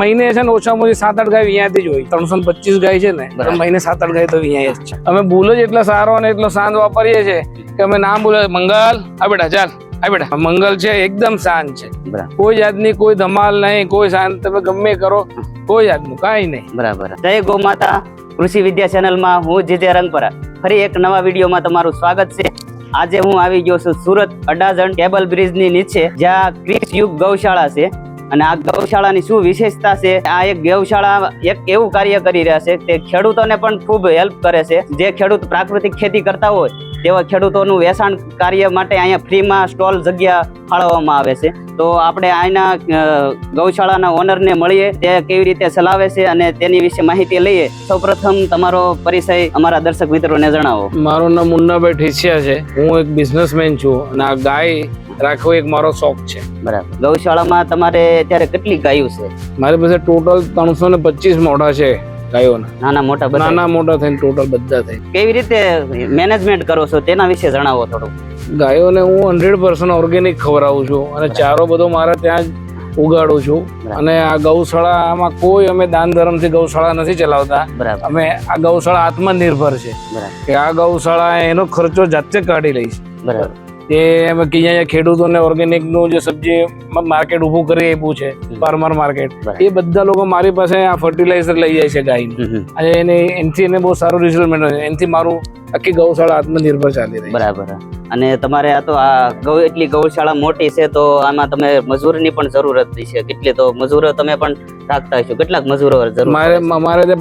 મહિને છે ને ઓછામાં ઓછી 7-8 ગાય અહીંયાથી જ હોય. 325 ગાય છે ને, મહિને 7-8 ગાય તો અહીંયા જ છે. અમે ભૂલ જ એટલા સારો અને એટલો શાંત વાપરીએ છીએ કે અમે નામ બોલે મંગલ આ બેટા ચાલ આ બેટા. મંગલ છે એકદમ શાંત છે, કોઈ જાતની કોઈ ધમાલ નહીં, કોઈ શાંત. તમે ગમે કરો કોઈ જાતનું કાંઈ નહીં. બરાબર. જય ગૌ માતા. કૃષિ વિદ્યા ચેનલમાં હું જીજે રંગપરા ફરી એક નવા વિડીયોમાં તમારું સ્વાગત છે. આજે હું આવી ગયો છું સુરત અડાજણ કેબલ બ્રિજ ની નીચે, જ્યાં ક્રિસ યુગ ગૌશાળા છે. અને આ ગૌશાળાની શું વિશેષતા છે, આ એક ગૌશાળા એક એવું કાર્ય કરી રહ્યા છે તે ખેડૂતોને પણ ખૂબ હેલ્પ કરે છે. જે ખેડૂત પ્રાકૃતિક ખેતી કરતા હોય તેવા ખેડૂતોનું વેચાણ કાર્ય માટે અહીંયા ફ્રીમાં સ્ટોલ જગ્યા ફાળવવામાં આવે છે. તો આપણે અહીંના ગૌશાળાના ઓનરને મળીએ, તે કેવી રીતે ચલાવે છે અને તેની વિશે માહિતી લઈએ. સૌપ્રથમ તમારો પરિચય અમારા દર્શક મિત્રોને જણાવો. મારું નામ મુન્નાભાઈ ઠેસિયા છે. હું એક બિઝનેસમેન છું અને આ ગાય રાખવો એક મારો શોખ છે. બરાબર. ગૌશાળામાં તમારે અત્યારે કેટલી ગાયો છે? મારી પાસે ટોટલ 325 મોઢા છે ગાયોના. નાના મોટા થઈને ટોટલ બધા થઈ. કેવી રીતે મેનેજમેન્ટ કરો છો તેના વિશે જણાવો થોડું. ગાયોને હું 100% ઓર્ગેનિક ખવડાવું છું અને ચારો બધો મારે ત્યાં જ ઉગાડું છું. અને આ ગૌશાળામાં કોઈ અમે દાન ધર્મથી ગૌશાળા નથી ચલાવતા. અમે આ ગૌશાળા આત્મનિર્ભર છે કે આ ગૌશાળા એનો ખર્ચો જાતે કાઢી લઈશ. બરાબર. તે અમે અહીંયા ખેડૂતોને ઓર્ગેનિક નું જે સબ્જી માર્કેટ ઉભું કરી આપ્યું છે, ફાર્મર માર્કેટ, એ બધા લોકો મારી પાસે આ ફર્ટિલાઇઝર લઈ જાય છે ગાયનું. અને એનાથી એને બહુ સારું રિઝલ્ટ મળે છે. એનાથી મારું આખી ગૌશાળા આત્મનિર્ભર ચાલી રહી છે. બરાબર. અને તમારે આ તો આ એટલી ગૌશાળા મોટી છે તો આમાં તમે મજૂરની પણ જરૂરત છે કેટલી? તો મજૂરો તમે પણ રાખતા હશો. કેટલાક મજૂરો જરૂર? મારે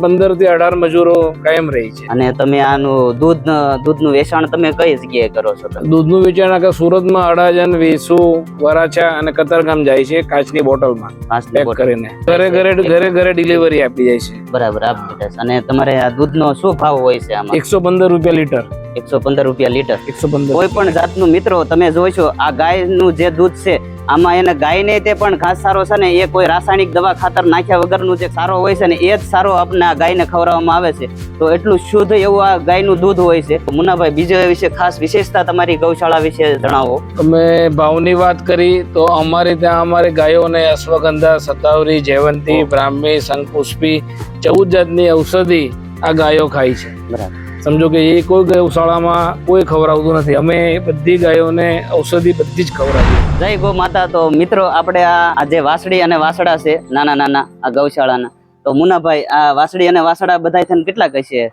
15 થી 18 મજૂરો કાયમ રહી છે. અને તમે આનું દૂધનું વેચાણ તમે કઈ જગ્યાએ કરો છો? દૂધનું વેચાણ સુરતમાં અડાજણ, વેસુ, વરાછા અને કતારગામ જાય છે કાચની બોટલમાં પેક કરીને. ઘરે ડિલિવરી આપી જાય છે. બરાબર. આપી દેશે. અને તમારે આ દૂધનો શું ભાવ હોય છે આમાં? 115 રૂપિયા લીટર. 115 રૂપિયા લીટર. 115. કોઈ પણ જાતનું મિત્રો તમે જોઈશો આ ગાયનું જે દૂધ છે આમાં એને ગાયને તે પણ ઘાસ સારો છે ને એ કોઈ રાસાયણિક દવા ખાતર નાખ્યા વગરનું જે સારો હોય છે ને એ જ સારો આપણે આ ગાયને ખવડાવવામાં આવે છે. તો એટલું શુદ્ધ એવું આ ગાયનું દૂધ હોય છે. મુન્નાભાઈ, બીજા વિશે ખાસ વિશેષતા તમારી ગૌશાળા વિશે જણાવો. અમે ભાવની વાત કરી તો અમારે ત્યાં અમારી ગાયોને અશ્વગંધા, સતાવરી, જયવંતી, બ્રાહ્મી, શંખપુષ્પી 14 જાતની ઔષધિ આ ગાયો ખાય છે. બરાબર. સમજો કે એ કોઈ ગૌશાળામાં કોઈ ખવડાવતું નથી. અમે બધી ગાયોને ઔષધિ બધી જ ખવડાવીએ. જય ગૌ માતા. તો મિત્રો આપણે આ જે વાસળી અને વાસડા છે નાના આ ગૌશાળાના, તો મુન્નાભાઈ આ વાસળી અને વાસડા બધા થઈને કેટલા કહેશે?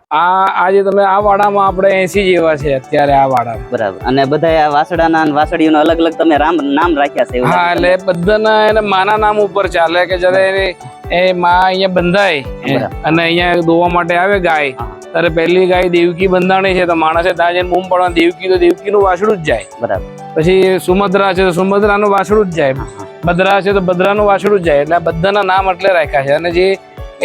આજે તમે આ વાડામાં આપણે 80 જેવા છે અત્યારે આ વાડામાં. બરાબર. અને બધા આ વાસડાના અને વાસળીઓના અલગ અલગ તમે નામ રાખ્યા છે? હા, એટલે બધાના એને માના નામ ઉપર ચાલે કે જ્યારે એ માં અહીંયા બંધાય અને અહીંયા દોવા માટે આવે ગાય, ત્યારે પહેલી ગાય દેવકી બંધાણી છે તો માણસે ત્યાં જઈને બૂમ પડવા દેવકી, તો દેવકીનું વાસડું જ જાય. બરાબર. પછી સુમદ્રા છે તો સુમદ્રાનું વાસડું જ જાય. ભદ્રા છે તો ભદ્રાનું વાસડું જ જાય. એટલે આ બધાના નામ એટલે રાખ્યા છે. અને જે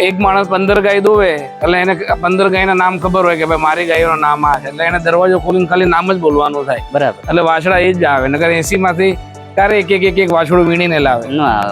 એક માણસ 15 ગાય દોવે એટલે એને 15 ગાયના નામ ખબર હોય કે ભાઈ મારી ગાયનું નામ આ છે, એટલે એને દરવાજો ખોલીને ખાલી નામ જ બોલવાનું થાય. બરાબર. એટલે વાસડા એ જ આવે. નકર 80 માંથી ક્યારે એક વાછડું વીણીને લાવે.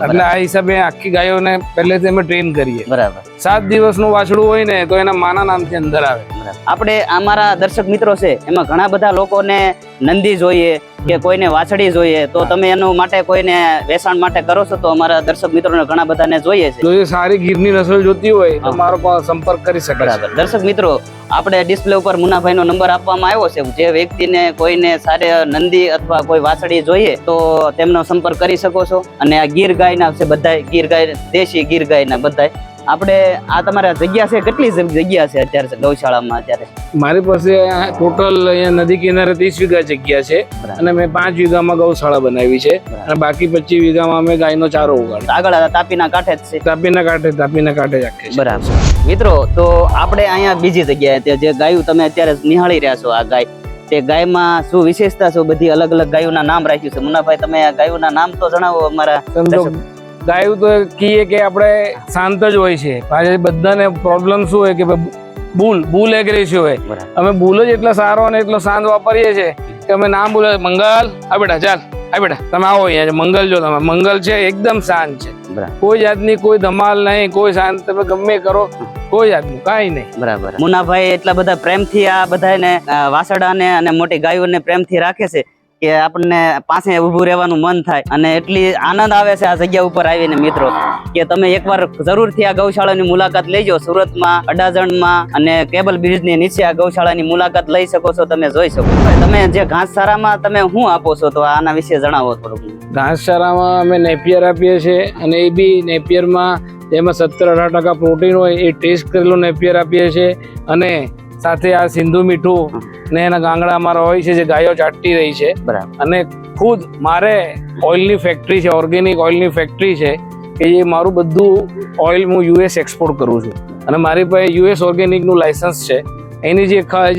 એટલે આ હિસાબે આખી ગાયોને પહેલેથી અમે ટ્રેન કરીએ. બરાબર. 7 દિવસનું વાછડું હોય ને તો એના માના નામથી અંદર આવે. આપણે અમારા દર્શક મિત્રો છે એમાં ઘણા બધા લોકોને નંદી જોઈએ કે કોઈને વાછડી જોઈએ, તો તમે એનું માટે કોઈને વેચાણ માટે કરો છો? તો અમારા દર્શક મિત્રોને ઘણા બધાને જોઈએ છે. જો સારી ગીરની નસલ જોતી હોય તો મારો સંપર્ક કરી શકે. બરાબર. દર્શક મિત્રો, આપણે ડિસ્પ્લે ઉપર મુન્નાભાઈનો નંબર આપવામાં આવ્યો છે. જે વ્યક્તિને કોઈને સારી નંદી અથવા કોઈ વાછડી જોઈએ તો તેમનો સંપર્ક કરી શકો છો. અને આ ગીર ગાયના છે બધા, ગીર ગાય, દેશી ગીર ગાયના બધા. આપણે આ તમારા જગ્યા છે કેટલી જગ્યા છે અત્યારે ગૌશાળામાં? અત્યારે મારી પાસે ટોટલ અહીંયા નદી કિનારે 30 વીઘા જગ્યા છે અને મેં 5 વીઘામાં ગૌશાળા બનાવી છે અને બાકી 25 વીઘામાં અમે ગાયનો ચારો ઉગાડ્યો. આગળ તાપીના કાંઠે જ છે? તાપીના કાંઠે જ આખે. બરાબર. મિત્રો, તો આપણે અહીંયા બીજી જગ્યાએ જે ગાયું તમે અત્યારે નિહાળી રહ્યા છો, આ ગાય, તે ગાયમાં શું વિશેષતા છે? બધી અલગ અલગ ગાયોના નામ રાખ્યું છે. મુન્નાભાઈ, તમે આ ગાયોના નામ તો જણાવો અમારા. ગાયું તો કહીએ કે આપણે શાંત જ હોય છે. પાછળ બધાને પ્રોબ્લેમ શું હોય કે બુલ એગ્રેસિવ હોય. અમે બુલ જ એટલા સારો અને એટલો શાંત વાપરીએ છીએ કે અમે નામ બોલે મંગલ આ બેટા ચાલ આ બેટા તમે આવો અહીંયા. મંગલ જો તમે મંગલ છે એકદમ શાંત છે. કોઈ જાતની કોઈ ધમાલ નહીં, કોઈ શાંત. તમે ગમે કરો કોઈ જાતનું કાંઈ નહીં. બરાબર. મુન્નાભાઈ એટલા બધા પ્રેમથી આ બધાને વાસડાને અને મોટી ગાયોને પ્રેમથી રાખે છે કે આપણને પાસે ઊભું રહેવાનું મન થાય અને એટલી આનંદ આવે છે આ જગ્યા ઉપર આવીને મિત્રો કે તમે એકવાર જરૂરથી આ ગૌશાળાની મુલાકાત લેજો. સુરતમાં અડાજણમાં અને કેબલ બ્રિજની નીચે આ ગૌશાળાની મુલાકાત લઈ શકો છો, તમે જોઈ શકો. તમે જે ઘાસચારામાં તમે શું આપો છો તો આના વિશે જણાવો થોડુંક. ઘાસચારામાં અમે નેપિયર આપીએ છીએ અને એ બી નેપિયરમાં જેમાં 17-18% પ્રોટીન હોય એ ટેસ્ટ કરેલું નેપિયર આપીએ છીએ અને સાથે આ સિંધુ મીઠું ને એના ગાંગડા અમારા હોય છે જે ગાયો ચાટતી રહી છે. બરાબર. અને ખુદ મારે ઓઇલની ફેક્ટરી છે, ઓર્ગેનિક ઓઇલની ફેક્ટરી છે કે જે મારું બધું ઓઇલ હું યુએસ એક્સપોર્ટ કરું છું અને મારી પાસે યુએસ ઓર્ગેનિકનું લાયસન્સ છે. એની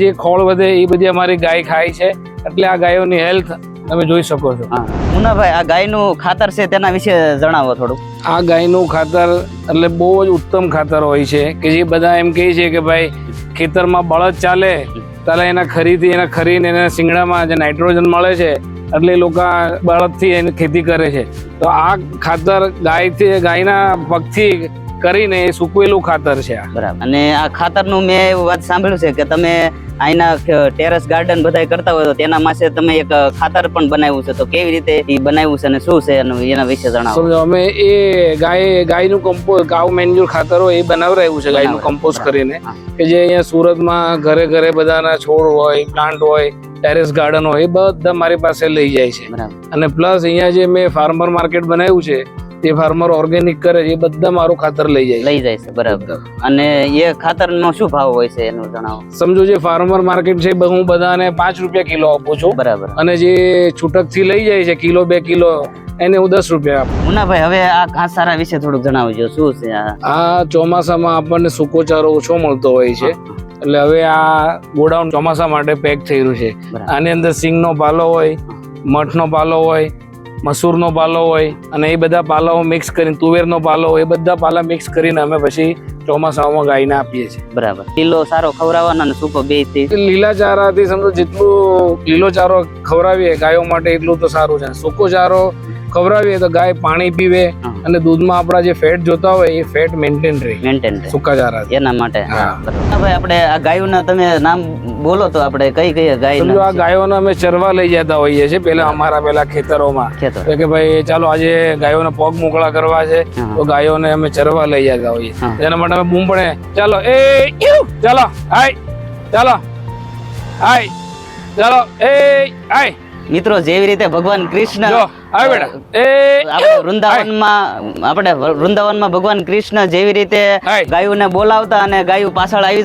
જે ખોળ વધે એ બધી અમારી ગાય ખાય છે એટલે આ ગાયોની હેલ્થ તમે જોઈ શકો છો. મુન્નાભાઈ, આ ગાયનું ખાતર છે તેના વિશે જણાવો થોડું. આ ગાયનું ખાતર એટલે બહુ જ ઉત્તમ ખાતર હોય છે કે જે બધા એમ કહે છે કે ભાઈ ખેતરમાં બળદ ચાલે એના ખરીને એના શિંગડામાં જે નાઇટ્રોજન મળે છે એટલે એ લોકો બળદથી એની ખેતી કરે છે. તો આ ખાતર ગાયના પગથી કરીને એ સૂકવેલું ખાતર છે. બરાબર. અને આ ખાતરનું મેં એવું વાત સાંભળ્યું છે કે તમે અહીંના ટેરેસ ગાર્ડન બધા કરતા હોય તો તેના માટે તમે એક ખાતર પણ બનાવ્યું છે, તો કેવી રીતે એ બનાવ્યું છે અને શું છે એના વિશે જણાવો. સમજો અમે એ ગાયનું કમ્પોઝ ગાવ મેન્યુર ખાતર હોય એ બનાવરાયું છે ગાયનું કમ્પોઝ કરીને કે જે અહીંયા સુરતમાં ઘરે ઘરે બધાના છોડ હોય, પ્લાન્ટ હોય, ટેરેસ ગાર્ડન હોય એ બધા મારી પાસે લઈ જાય છે. અને પ્લસ અહીંયા જે મેં ફાર્મર માર્કેટ બનાવ્યું છે જે ફાર્મર ઓર્ગેનિક કરે છે એ બધા મારું ખાતર લઈ જાય છે. બરાબર. અને એ ખાતરનો શું ભાવ હોય છે એનું જણાવો. સમજો જે ફાર્મર માર્કેટ છે હું બધાને 5 રૂપિયા કિલો આપું છું. બરાબર. અને જે છૂટક થી લઈ જાય છે કિલો 2 કિલો એને હું 10 રૂપિયા આપું. મુન્નાભાઈ, હવે આ ઘાસચારા વિશે થોડુંક જણાવજો. શું છે આ ચોમાસામાં આપણને સૂકો ચારો ઓછો મળતો હોય છે એટલે હવે આ ગોડાઉન ચોમાસા માટે પેક થઈ રહ્યું છે. આની અંદર સિંગનો પાલો હોય, મઠનો પાલો હોય, મસૂરનો પાલો હોય અને એ બધા પાલાઓ મિક્સ કરીને, તુવેરનો પાલો હોય, એ બધા પાલા મિક્સ કરીને અમે પછી ચોમાસામાં ગાયને આપીએ છીએ. બરાબર. લીલો ચારો ખવડાવવાનો અને સૂકો બે લીલા ચારાથી સમજો જેટલું લીલો ચારો ખવડાવીએ ગાયો માટે એટલું તો સારું છે. સૂકો ચારો ખવડાવીએ તો ગાય પાણી પીવે અને દૂધમાં આપણા જે ફેટ જોતા હોય એ ફેટ મેન્ટેન રહે સૂકા ચારા એના માટે. ભાઈ, આપણે આ ગાયોના તમે નામ બોલો તો આપણે કઈ ગાય. સમજો આ ગાયોને અમે ચરવા લઈ જતા હોઈએ છીએ પેલા ખેતરોમાં કે ભાઈ ચાલો આજે ગાયોને પગ મોકળા કરવા છે તો ગાયોને અમે ચરવા લઈ જતા હોઈએ. એના માટે અમે બૂમ પડે ચાલો ચાલો હાય ચાલો હાય ચાલો હાય. મિત્રો, જેવી રીતે ભગવાન કૃષ્ણ વૃંદાવનમાં ભગવાન કૃષ્ણ જેવી રીતે ગાયોને બોલાવતા અને ગાયું પાછળ આવી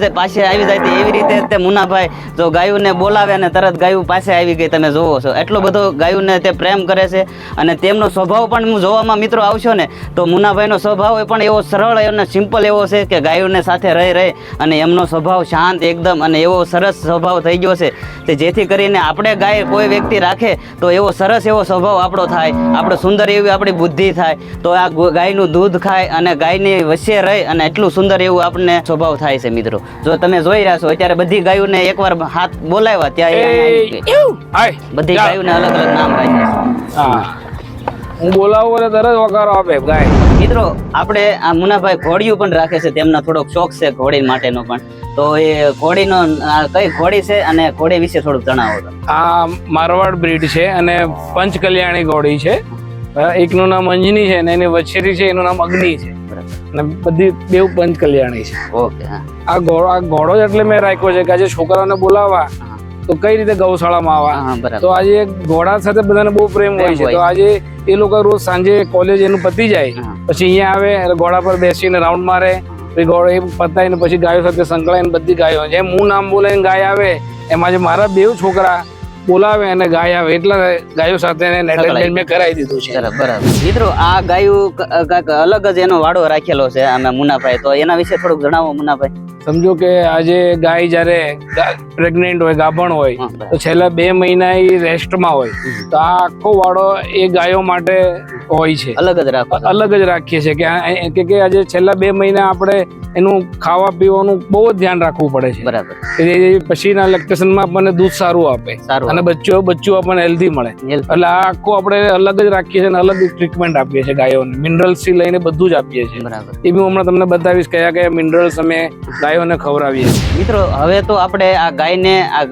જાય એવી રીતે તે મુન્નાભાઈ જો ગાયોને બોલાવે અને તરત ગાયું પાસે આવી ગઈ. તમે જોવો છો એટલો બધો ગાયોને તે પ્રેમ કરે છે અને તેમનો સ્વભાવ પણ જોવામાં મિત્રો આવશો ને તો મુન્નાભાઈનો સ્વભાવ પણ એવો સરળ અને સિમ્પલ એવો છે કે ગાયોને સાથે રહી અને એમનો સ્વભાવ શાંત એકદમ અને એવો સરસ સ્વભાવ થઈ ગયો છે કે જેથી કરીને આપણે ગાય કોઈ વ્યક્તિ રાખે તો એવો સરસ એવો સ્વભાવ આપણો થાય, આપણે સુંદર એવી આપણી બુદ્ધિ થાય. તો આ ગાયનું દૂધ ખાય અને ગાયની વચ્ચે રહી અને એટલું સુંદર એવું આપણને સ્વભાવ થાય છે. મિત્રો, જો તમે જોઈ રહ્યા છો અત્યારે બધી ગાયોને એકવાર હાથ બોલાવ્યા ત્યાં બધી ગાયોને અલગ અલગ નામ રાખ્યા. હું બોલાવું અને તરત વકારો આપે ગાય. મિત્રો, આપણે આ મુન્નાભાઈ ઘોડિયું પણ રાખે છે, તેમનો થોડોક શોખ છે ઘોડી માટેનો પણ. તો એ ઘોડીનો કઈ ઘોડી છે અને ઘોડી વિશે થોડુંક જણાવો. આ મારવાડ બ્રીડ છે અને પંચકલ્યાણી ઘોડી છે. એકનું નામ અંજની છે અને એની વછેરી છે એનું નામ અગ્નિ છે અને બધી બેવ પંચકલ્યાણી છે. ઓકે. આ ઘોડો જ એટલે મેં રાખ્યો છે કે આજે છોકરાઓને બોલાવવા તો કઈ રીતે ગૌશાળામાં આવવા. તો આજે ઘોડા સાથે બધાને બહુ પ્રેમ હોય છે. તો આજે એ લોકો રોજ સાંજે કોલેજ એનું પતી જાય પછી અહીંયા આવે એટલે ઘોડા પર બેસીને રાઉન્ડ મારે, ઘોડો એ પતાવીને પછી ગાયો સાથે સંકળાઈને બધી ગાયો જેમ હું નામ બોલાવીને ગાય આવે એમાં જે મારા બેવ છોકરા બોલાવે અને ગાય આવે એટલા ગાયો સાથે મેં કરાવી દીધું છે. બરાબર. મિત્રો, આ ગાયું અલગ જ એનો વાડો રાખેલો છે આમાં મુન્નાભાઈ, તો એના વિશે થોડુંક જણાવો મુન્નાભાઈ. સમજો કે આજે ગાય જયારે પ્રેગ્નેન્ટ હોય, ગાભણ હોય તો છેલ્લા 2 મહિના એ રેસ્ટમાં હોય તો આ આખો વાડો એ ગાયો માટે હોય છે. અલગ જ રાખીએ છીએ કે આજે છેલ્લા 2 મહિના આપણે એનું ખાવા પીવાનું બહુ જ ધ્યાન રાખવું પડે છે. બરાબર. પછીના લેક્ટેશનમાં આપણને દૂધ સારું આપે અને બચ્ચું આપણને હેલ્ધી મળે. એટલે આ આખું આપણે અલગ જ રાખીએ છીએ અને અલગ ટ્રીટમેન્ટ આપીએ છીએ ગાયોને. મિનરલ્સ થી લઈને બધું જ આપીએ છીએ. બરાબર. એ બી હમણાં તમને બતાવીશ કયા કયા મિનરલ્સ અમે ગાયોને ખવડાવીએ છીએ. મિત્રો હવે તો આપણે આ ગાયને આ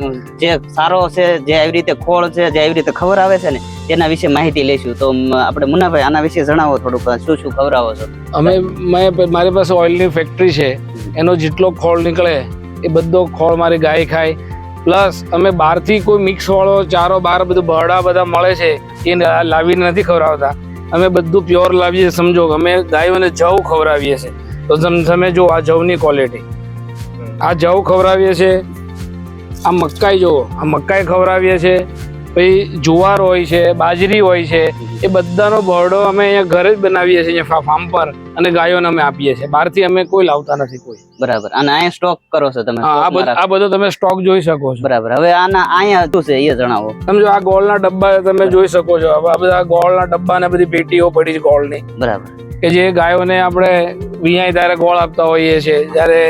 જે સારો છે, જે આવી રીતે ખોળ છે, જે આવી રીતે ખવડાવે છે ને તેના વિશે માહિતી લઈશું. તો આપણે મુન્નાભાઈ આના વિશે જણાવો થોડુંક, શું શું ખવડાવો છો? મારી પાસે ઓઇલની ફેક્ટરી છે. એનો જેટલો ખોળ નીકળે એ બધો ખોળ મારી ગાય ખાય. પ્લસ અમે બહારથી કોઈ મિક્સ વાળો ચારો બહાર બધું બરડા બધા મળે છે એ લાવીને નથી ખવડાવતા. અમે બધું પ્યોર લાવીએ. સમજો અમે ગાયોને જવ ખવડાવીએ છીએ. તો તમે જો આ જવની ક્વોલિટી, આ જવ ખવડાવીએ છીએ. આ મકાઈ જુઓ, આ મકાઈ ખવડાવીએ છીએ. પછી જુવાર હોય છે, બાજરી હોય છે, એ બધાનો બરડો અમે અહીંયા ઘરે જ બનાવીએ છીએ ફાર્મ પર અને ગાયોને અમે આપીએ છીએ. બહારથી અમે કોઈ લાવતા નથી કોઈ. બરાબર. અને અહીંયા સ્ટોક કરો છો તમે? આ બધો તમે સ્ટોક જોઈ શકો છો. બરાબર. હવે આના અહીંયા શું છે એ જણાવો. સમજો આ ગોળના ડબ્બા તમે જોઈ શકો છો. હવે આ બધા ગોળના ડબ્બા ને બધી પેટીઓ પડી છે ગોળની. બરાબર. કે જે ગાયોને આપણે વિયાય ત્યારે ગોળ આપતા હોઈએ છીએ. જ્યારે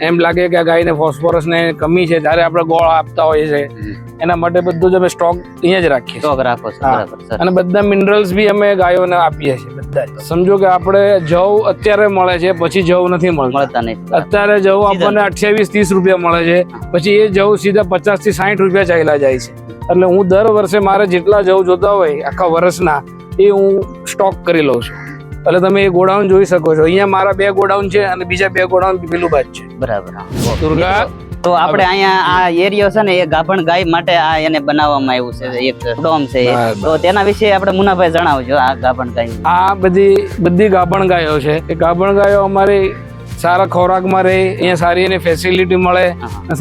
એમ લાગે કે આ ગાયને ફોસ્ફરસ ને કમી છે ત્યારે આપણે ગોળ આપતા હોઈએ છીએ. એના માટે બધું જ અમે સ્ટોક અહીંયા જ રાખીએ. સ્ટોક રાખો છો. બરાબર. અને બધા મિનરલ્સ બી અમે ગાયોને આપીએ છીએ બધા. સમજો કે આપણે જવ અત્યારે મળે છે, પછી જવ નથી મળતા. અત્યારે જવ આપણને 28-30 રૂપિયા મળે છે, પછી એ જવ સીધા 50 થી 60 રૂપિયા ચાલ્યા જાય છે. એટલે હું દર વર્ષે મારે જેટલા જવ જોતા હોય આખા વર્ષના એ હું સ્ટોક કરી લઉં છું. એટલે તમે એ ગોડાઉન જોઈ શકો છો. અહીંયા મારા 2 ગોડાઉન છે અને બીજા 2 ગોડાઉન પેલું બાદ છે. બરાબર. દુર્ગા તો આપણે અહીંયા આ એરિયો છે ને એ ગાભણ ગાય માટે આ એને બનાવવામાં આવ્યું છે, એક ડોમ છે. તો તેના વિશે આપણે મુન્નાભાઈ જણાવજો. આ ગાભણ ગાય, આ બધી ગાભણ ગાયો છે. એ ગાભણ ગાયો અમારી સારા ખોરાકમાં રહે, અહીંયા સારી એને ફેસિલિટી મળે,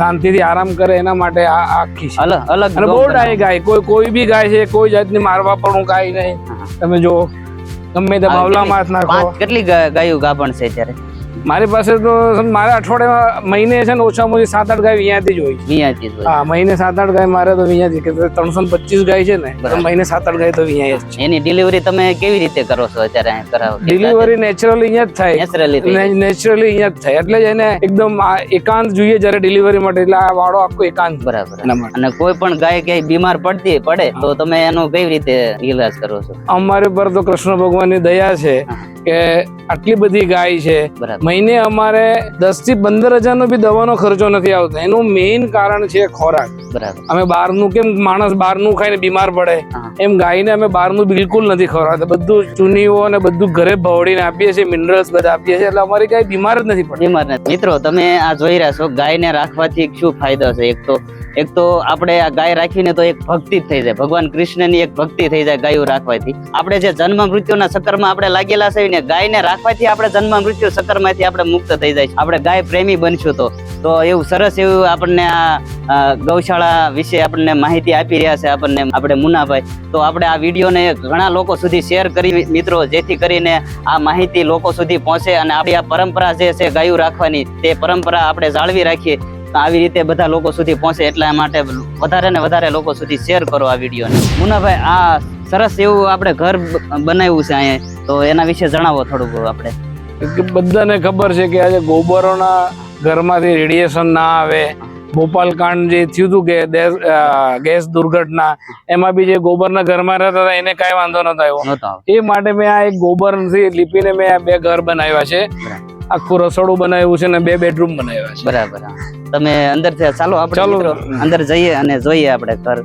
શાંતિથી આરામ કરે, એના માટે આ આખી છે. અલગ અને બહુ ડાય ગાય. કોઈ બી ગાય છે, કોઈ જાતની મારવા પણ ગાય નહીં. તમે જો ગમે તે માવલામાં હાથ નાખો. કેટલી ગાયો ગાભણ છે અત્યારે મારી પાસે? તો મારે અઠવાડિયામાં મહિને છે ને ઓછામાં ઓછી 7-8 ગાય અહીંયાથી જ હોય. હા, મહિને 7-8 ગાય મારે તો અહીંયાથી. 325 ગાય છે ને, મહિને 7-8 ગાય તો અહીંયા જ છે. એની ડિલિવરી તમે કેવી રીતે કરો છો અત્યારે? ડિલિવરી નેચરલી અહીંયા જ થાય. નેચરલી અહીંયા જ થાય. એટલે જ એને એકદમ એકાંત જોઈએ જ્યારે ડિલિવરી માટે. એટલે આ વાળો આખો એકાંત. બરાબર. અને કોઈ પણ ગાય ક્યાંય બીમાર પડે તો તમે એનો કેવી રીતે ઈલાજ કરો છો? અમારી પર તો કૃષ્ણ ભગવાનની દયા છે કે આટલી બધી ગાય છે. મહિને અમારે 10 થી 15 હજારનો બી દવાનો ખર્ચો નથી આવતો. એનું મેઇન કારણ છે ખોરાક. અમે બહારનું, કેમ માણસ બહારનું ખાઈને બીમાર પડે એમ ગાયને અમે બહારનું બિલકુલ નથી ખવડાવતા. બધું ચૂનીઓ અને બધું ઘરે ભવડીને આપીએ છીએ, મિનરલ્સ બધા આપીએ છીએ. એટલે અમારી ગાય બીમાર જ નથી પડતી. મિત્રો તમે આ જોઈ રહ્યા છો, ગાયને રાખવાથી શું ફાયદો છે? એક તો આપણે આ ગાય રાખીને તો એક ભક્તિ જ થઈ જાય. ભગવાન કૃષ્ણની એક ભક્તિ થઈ જાય ગાયો રાખવાથી. આપણે જે જન્મ મૃત્યુના ચક્કરમાં આપણે લાગેલા છે ને, ગાયને રાખવાથી આપણે જન્મ મૃત્યુ ચક્કરમાંથી આપણે મુક્ત થઈ જાય. આપણે ગાય પ્રેમી બનશું તો એવું સરસ એવું આપણને આ ગૌશાળા વિશે આપણને માહિતી આપી રહ્યા છે આપણે મુન્નાભાઈ. તો આપણે આ વિડીયોને ઘણા લોકો સુધી શેર કરી મિત્રો, જેથી કરીને આ માહિતી લોકો સુધી પહોંચે અને આપણી આ પરંપરા જે છે ગાયો રાખવાની, તે પરંપરા આપણે જાળવી રાખીએ. આવી રીતે બધા લોકો સુધી પહોંચે એટલા માટે વધારે ને વધારે લોકો સુધી શેર કરો આ વિડીયોને. મુન્નાભાઈ, આ સરસ એવું આપણે ઘર બનાવ્યું છે અહીંયા, તો એના વિશે જણાવો થોડુંક. આપણે બધાને ખબર છે કે આજે ગોબરોના ઘરમાંથી રેડિયેશન ના આવે. ભોપાલ કાંડ જે થયું હતું કે ગેસ દુર્ઘટના, એમાં બી જે ગોબરના ઘરમાં રહેતા હતા એને કઈ વાંધો નતો આવ્યો. એ માટે મેં આ એક ગોબરથી લીપીને મેં આ 2 ઘર બનાવ્યા છે. આખું રસોડું બનાવ્યું છે અને 2 બેડરૂમ બનાવ્યા છે. બરાબર. તમે અંદર ચાલો આપણે અંદર જઈએ અને જોઈએ આપણે ઘર.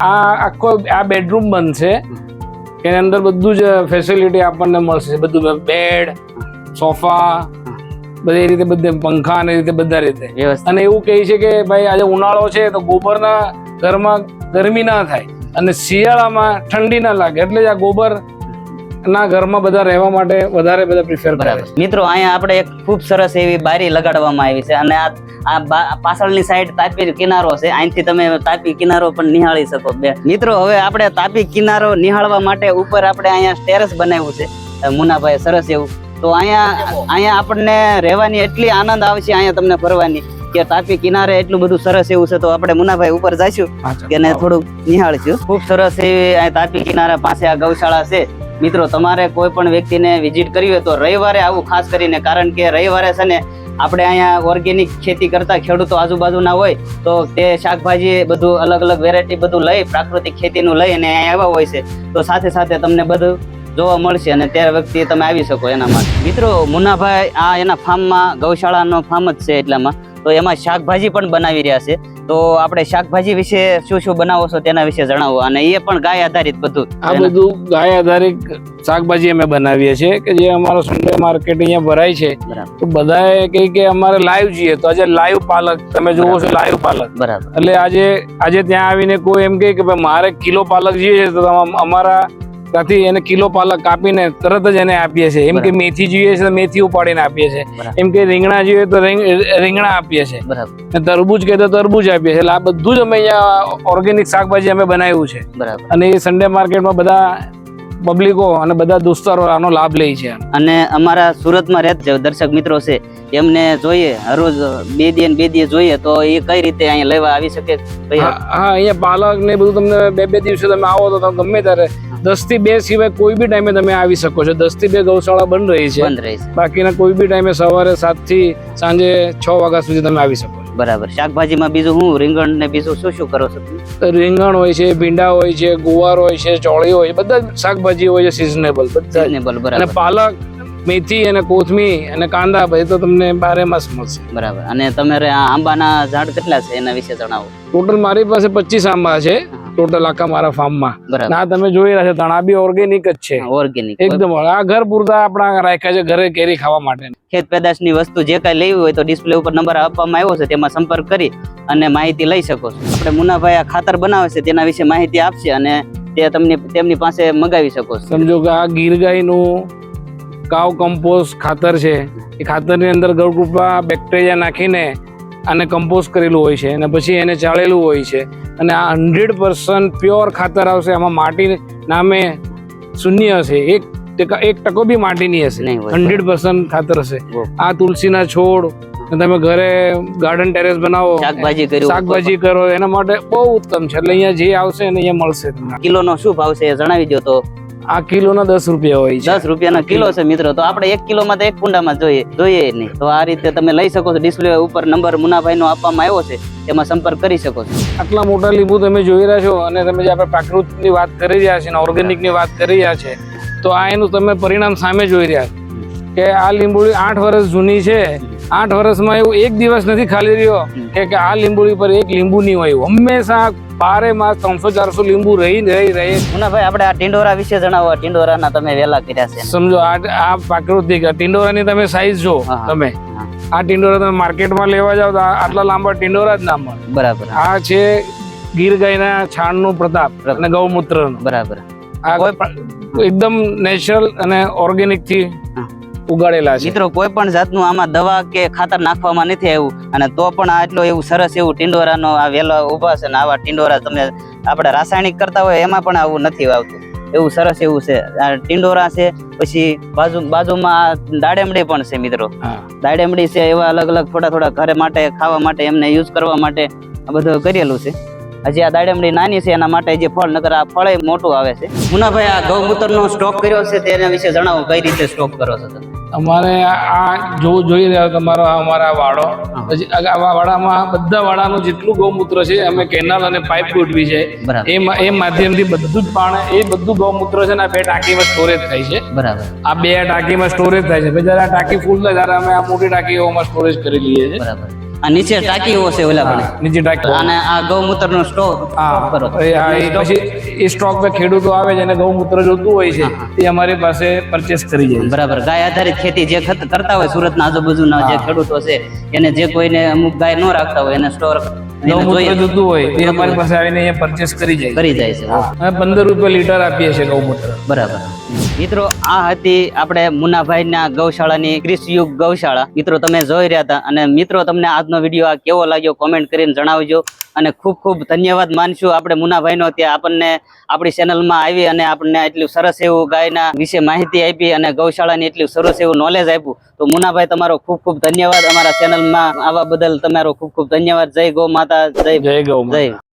આ બેડરૂમ બનશે. એની અંદર બધું જ ફેસિલિટી આપણને મળશે. બધું બેડ, સોફા, બધી રીતે, બધે પંખા ને રીતે બધા રીતે. અને એવું કહે છે કે ભાઈ આજે ઉનાળો છે તો ગોબરના ઘરમાં ગરમી ના થાય અને શિયાળામાં ઠંડી ના લાગે. એટલે જ આ ગોબર ના ઘરમાં બધા રહેવા માટે વધારે બધા પ્રિફર કરે. મિત્રો અહીંયા આપણે એક ખૂબ સરસ એવી બારી લગાડવામાં આવી છે અને આ પાછળની સાઈડ તાપી કિનારો છે. અહીંથી તમે તાપી કિનારો પણ નિહાળી શકો. મિત્રો હવે આપણે તાપી કિનારો નિહાળવા માટે ઉપર આપણે અહીંયા ટેરેસ બનાવ્યું છે મુન્નાભાઈ, સરસ એવું. તો અહીંયા આપણને રહેવાની એટલી આનંદ આવશે, અહીંયા તમને ફરવાની, કે તાપી કિનારે એટલું બધું સરસ એવું છે. તો આપણે મુન્નાભાઈ ઉપર જઈશું કે થોડુંક નિહાળીશું. ખૂબ સરસ એવી અહીંયા તાપી કિનારા પાસે આ ગૌશાળા છે. મિત્રો તમારે કોઈ પણ વ્યક્તિને વિઝિટ કરવી હોય તો રવિવારે આવું ખાસ કરીને, કારણ કે રવિવારે છે ને આપણે અહીંયા ઓર્ગેનિક ખેતી કરતા ખેડૂતો આજુબાજુના હોય તો તે શાકભાજી બધું અલગ અલગ વેરાયટી બધું લઈ પ્રાકૃતિક ખેતીનું લઈ અને અહીંયા આવ્યા હોય છે તો સાથે સાથે તમને બધું જોવા મળશે અને તે વખતે તમે આવી શકો એના માટે. મિત્રો મુન્નાભાઈ આ એના ફાર્મમાં ગૌશાળાનો ફાર્મ જ છે એટલામાં તો એમાં શાકભાજી પણ બનાવી રહ્યા છે. તો આપણે શાકભાજી વિશે શું શું બનાવો છો તેના વિશે જણાવો અને એ પણ ગાય આધારિત બધું. આ બધું ગાય આધારિત શાકભાજી અમે બનાવીએ છીએ કે જે અમારો સન્ડે માર્કેટ અહીંયા ભરાય છે. તો બધાએ કહે કે અમારે લાઈવ જોઈએ તો આજે લાઈવ પાલક તમે જોવો છો લાઈવ પાલક. બરાબર. એટલે આજે ત્યાં આવીને કોઈ એમ કહે કે ભાઈ મારે કિલો પાલક જોઈએ છે તો અમારા ત્યાંથી એને કિલો પાલક કાપીને તરત જ એને આપીએ છીએ. એમ કે મેથી જોઈએ છે તો મેથી ઉપાડીને આપીએ છીએ. એમ કે રીંગણા જોઈએ તો રીંગણા આપીએ છીએ. તરબૂચ કહે તો તરબૂચ આપીએ છીએ. એટલે આ બધું જ અમે અહીંયા ઓર્ગેનિક શાકભાજી અમે બનાવ્યું છે. અને એ સન્ડે માર્કેટમાં બધા પબ્લિકો અને બધા દોસ્તારો આનો લાભ લે છે. અને અમારા સુરતમાં રહેતા દર્શક મિત્રો છે એમને જોઈએ હરરોજ બે દી જોઈએ તો એ કઈ રીતે અહીંયા લેવા આવી શકે? હા, અહીંયા પાલક ને બધું તમને બે દિવસે તમે આવો તો તમે ગમે ત્યારે 10 થી 2 સિવાય કોઈ બી ટાઈમે તમે આવી શકો છો. 10 થી 2 ગૌશાળા બંધ રહી છે. બાકીના કોઈ બી ટાઈમે સવારે 7 થી સાંજે 6 વાગ્યા સુધી તમે આવી શકો છો. બરાબર. શાકભાજીમાં બીજું હું રીંગણ ને બીજું શું શું કરો છો? રીંગણ હોય છે, ભીંડા હોય છે, ગુવાર હોય છે, ચોળી હોય છે, બધા શાકભાજી હોય છે સિઝનેબલ બધા. અને પાલક, મેથી અને કોથમીર અને કાંદા ભાઈ તો તમને 12 માસ મળશે. બરાબર. અને તમારે આ આંબાના ઝાડ કેટલા છે એના વિશે જણાવો. ટોટલ મારી પાસે 25 આંબા છે ટોટલ આખા મારા ફાર્મમાં. આ તમે જોઈ રહ્યા છો તણા બી ઓર્ગેનિક જ છે. ઓર્ગેનિક એકદમ. આ ઘર પૂરતા આપણા રાખ્યા છે ઘરે કેરી ખાવા માટે. ખેત પેદાશની વસ્તુ જે કઈ લેવી હોય તો ડિસ્પ્લે ઉપર નંબર આપવામાં આવ્યો છે તેમાં સંપર્ક કરી અને માહિતી લઈ શકો છો. આપણે મુન્નાભાઈ આ ખાતર બનાવે છે તેના વિશે માહિતી આપશે અને તે તેમની પાસે મગાવી શકો છો. સમજો કે આ ગીર ગાયનું કાવ કમ્પોસ્ટ ખાતર છે. એ ખાતરની અંદર ગળગુપા બેક્ટેરિયા નાખીને આને કમ્પોસ્ટ કરેલું હોય છે અને પછી એને ચાળેલું હોય છે. અને આ 100% પ્યોર ખાતર આવશે. આમાં માટી નામે શૂન્ય હશે. 1% બી માટીની હશે. 100% ખાતર હશે. આ તુલસીના છોડ તમે ઘરે ગાર્ડન ટેરેસ બનાવો, શાકભાજી કરો એના માટે બહુ ઉત્તમ છે. એટલે અહીંયા જે આવશે એને અહીંયા મળશે. કિલોનો શું ભાવ છે જણાવી દો. તો આ કિલોના 10 રૂપિયા હોય છે. 10 રૂપિયાનો કિલો છે મિત્રો. તો આપણે 1 કિલોમાં તો 1 કુંડામાં જોઈએ નહીં. તો આ રીતે તમે લઈ શકો છો. ડિસ્પ્લે ઉપર નંબર મુન્નાભાઈ નો આપવામાં આવ્યો છે તેમાં સંપર્ક કરી શકો છો. આટલા મોટા લીંબુ તમે જોઈ રહ્યા છો અને તમે જે આપણે પ્રાકૃતિકની વાત કરી રહ્યા છે અને ઓર્ગેનિકની વાત કરી રહ્યા છે તો આ એનું તમે પરિણામ સામે જોઈ રહ્યા કે આ લીંબુડી 8 વર્ષ જૂની છે. 8 વર્ષમાં એવું એક દિવસ નથી ખાલી રહ્યો કે આ લીંબુડી પર એક લીંબુ નહીં હોય. હંમેશા 12 માસ 300-400 લીંબુ રહી. મુન્નાભાઈ આપણે આ ટિંડોરા વિશે જણાવો. ટિંડોરાના તમે વેલા કર્યા છે. સમજો આ પ્રાકૃતિક ટિંડોરાની તમે સાઈઝ જો તમે આ ટિંડોરા તમે માર્કેટમાં લેવા જાવ તો આટલા લાંબા ટિંડોરા જ ના મળે. બરાબર. આ છે ગીર ગાયના છાણનું પ્રતાપ અને ગૌમૂત્રનું. બરાબર. આ એકદમ નેચરલ અને ઓર્ગેનિક થી ઉગાડેલા છે. મિત્રો કોઈ પણ જાતનું આમાં દવા કે ખાતર નાખવામાં નથી આવ્યું અને તો પણ આટલો એવું સરસ એવું ટિંડોરાનો આ વેલા ઉભા છે ને આવા ટિંડોરા તમને આપણે રાસાયણિક કરતા હોય એમાં પણ આવું નથી આવતું. એવું સરસ એવું છે. આ ટિંડોરા છે. પછી બાજુમાં દાડેમડી પણ છે મિત્રો. દાડેમડી છે. એવા અલગ અલગ થોડા ઘરે માટે ખાવા માટે એમને યુઝ કરવા માટે આ બધું કરેલું છે. હજી આ દાડેમડી નાની છે એના માટે જે ફળ નકર આ ફળ મોટું આવે છે. મુન્નાભાઈ આ ગૌમૂત્રનો સ્ટોક કર્યો છે તેના વિશે જણાવો. કઈ રીતે સ્ટોક કરો છો તમે? અમારે આ જોઈ રહ્યા તમારો અમારા વાડો. આ વાડામાં બધા વાડાનું જેટલું ગૌમૂત્ર છે અમે કેનાલ અને પાઇપ ગોઠવી છે. એ માધ્યમથી બધું જ પાણી એ બધું ગૌમૂત્ર છે ને આ 2 ટાંકીમાં સ્ટોરેજ થાય છે. બરાબર. આ 2 ટાંકીમાં સ્ટોરેજ થાય છે. જયારે આ ટાંકી ફૂલ થાય ત્યારે અમે આ મોટી ટાંકીઓમાં સ્ટોરેજ કરી લઈએ છીએ. બરાબર. આ નીચે ટાંકીઓ છે ઓલા પણ નીચે ટાંકી અને આ ગૌમૂત્રનો સ્ટોક કરો. પછી એ સ્ટોક પર ખેડૂતો આવે છે અને ગૌમૂત્ર જોતું હોય છે એ અમારી પાસે પરચેસ કરી જાય. બરાબર. ગાય આધારિત ખેતી જે કરતા હોય સુરતના આજુબાજુના જે ખેડૂતો છે એને જે કોઈને અમુક ગાય ન રાખતા હોય એને સ્ટોર ગૌમૂત્ર જોતું હોય એ અમારી પાસે આવીને અહીંયા પરચેસ કરી જાય છે. અમે 15 રૂપિયા લીટર આપીએ છીએ ગૌમૂત્ર. બરાબર. મિત્રો આ હતી આપણે મુન્નાભાઈના ગૌશાળાની ક્રિસયુગ ગૌશાળા. મિત્રો તમે જોઈ રહ્યા હતા અને મિત્રો તમને આજનો વિડીયો આ કેવો લાગ્યો કોમેન્ટ કરીને જણાવજો. અને ખૂબ ખૂબ ધન્યવાદ માનશું આપણે મુન્નાભાઈનો ત્યાં આપણને આપણી ચેનલમાં આવી અને આપણને એટલું સરસ એવું ગાયના વિશે માહિતી આપી અને ગૌશાળાની એટલું સરસ એવું નોલેજ આપ્યું. તો મુન્નાભાઈ તમારો ખૂબ ખૂબ ધન્યવાદ. અમારા ચેનલમાં આવવા બદલ તમારો ખૂબ ખૂબ ધન્યવાદ. જય ગૌ માતા. જય ગૌ. જય